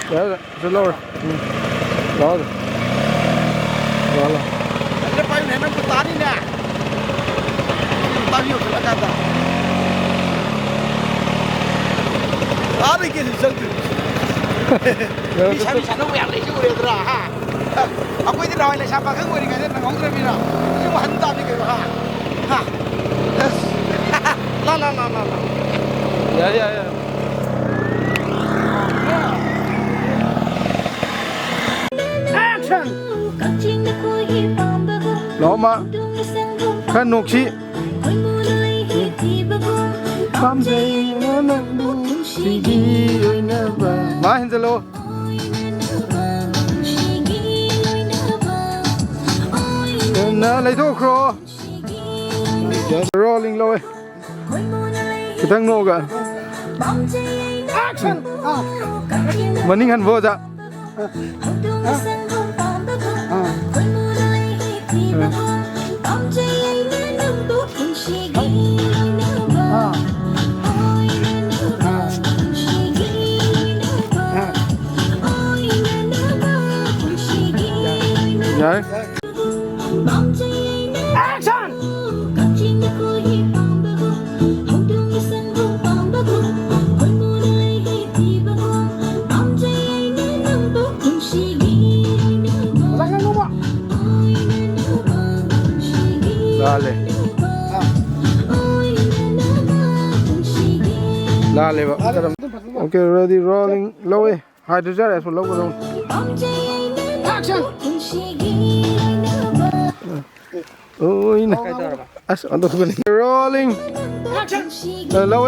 Yeah, the lower. Lower. Lower. Ada payu nenek petani ni. Petani yang kena kata. Ada kisah satu. Bisa nak yang lagi boleh terah. Aku ini rawai lagi siapa kan boleh kan? Nangong terus bila. Cuma hendak ni kau ha. La. Ya. Action. Lama. Kan nuksi. Ma Hinzalo. Na lấy thuốc khô. Rolling low. Cái thằng nô cả. Action. Mà ninh hẳn vô dạ. Đấy. Action. Lale. Okay, ready, rolling, low. Hydrogen as well, low down. Action. Oh, ini. As on the rolling. Action. Low.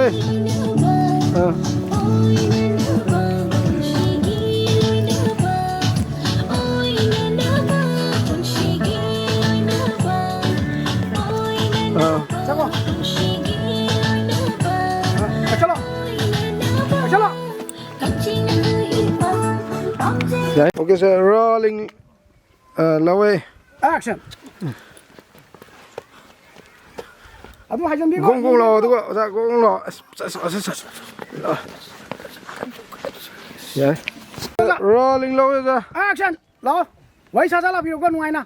Okay, so rolling low. Action. Aduh, hajam dia. Gong lo, tu gong lo. Yeah. Rolling low is Action. Lo. Wei sa la pi ko nuai na.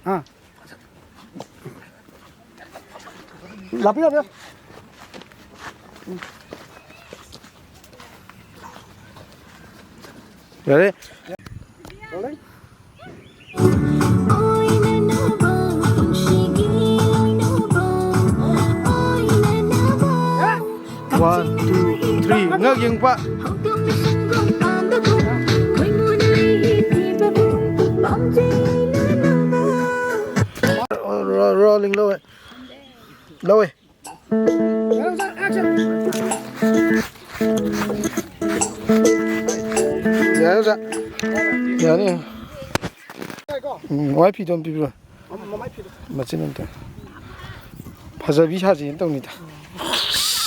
Ha. La pi. Ready? Rolling. 1, 2, 3. Ngược dừng pa. Rolling low. Low. Action. Dạ. Dạ đi. Why 좀 비벼. 맞지 않다. 파자비 사진 떠니다.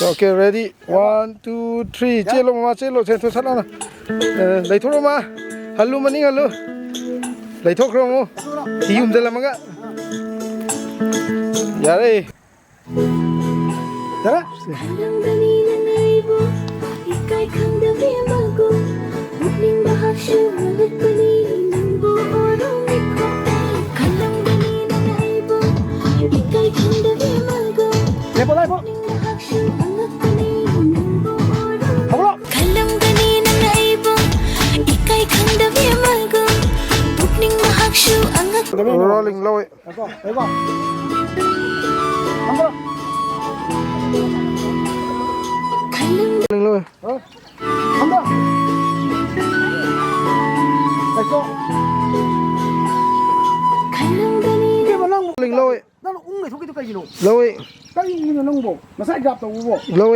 Okay, ready. 1, 2, 3. Chelo ma chelo 센터 살아나. lấy thuốc mà. Hallu mani hallu. Lấy thuốc không mo. Thì dùng để làm cái. Dạ đi. Dạ. Lepo. Rolling low. Lepo. Rolling low. Rolling low. Nó ung này thôi cái gì đâu. Low. Cái gì nó nông bộ, mà sai gặp tàu bộ. Low.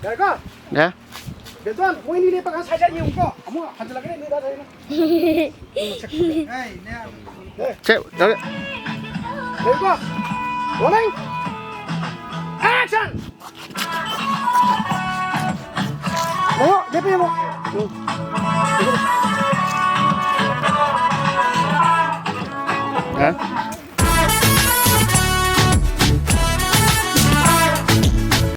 내가 네. 일단 모인이 내가 살짝 이용 거 아무 한줄라게 내가 다 해나. 에이 네. 제 여기. 내가 원행 액션. 내 빼요. 네.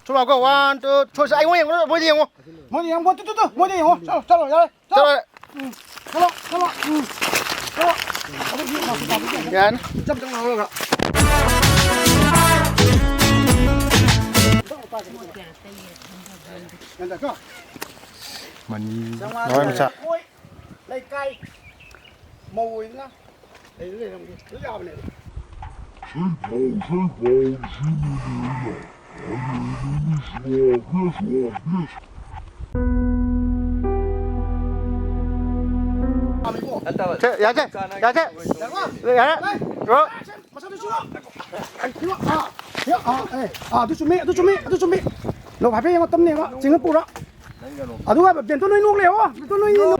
좋아고 원, 투, 초시 아이고 이거 뭐지 이거? 뭐지 이거 뚜뚜뚜 뭐지 이거? 잡아 야. 잡아. 잡아. 야. 짬짬 나와라. mình nói làm sao lấy cây mùi nữa lấy làm gì lấy dao này 제, 야, 제, 야, 제, 야, rồi, tôi chuẩn bị nó phải phải tâm này đó chính là phụ đó đúng rồi biển tôi nuôi nuông liều á tôi nuôi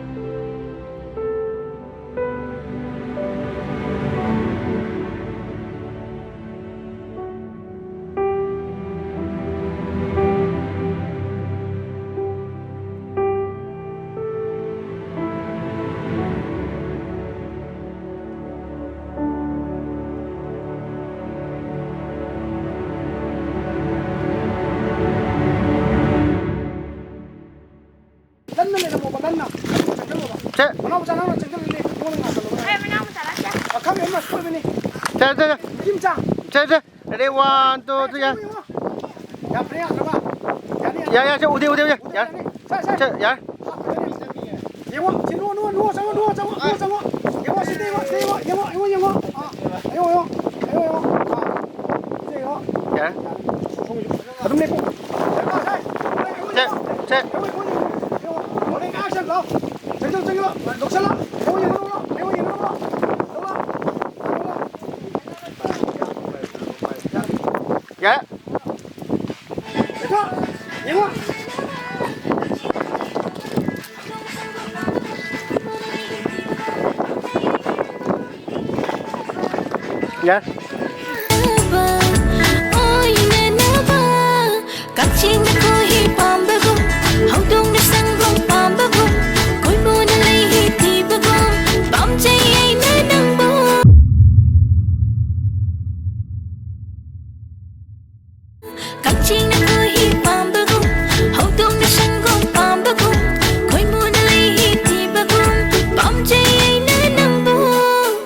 제, nó ra nó chính thức lên nó ngả rồi em nó không xả lá chứ không em mà thôi bên này 제, kim trang 제, ready, 1, 2, 3, 야 그래야 들어가 야, 야, 제, 어디, 야, 제, 야, 영화 누워 잡아 영화 시대 영화 야, 아동 내고 제, 제, 원행 액션 로 정정 녹살라 배우이 야, 영화 야. ôi nè nó ba cắt chinh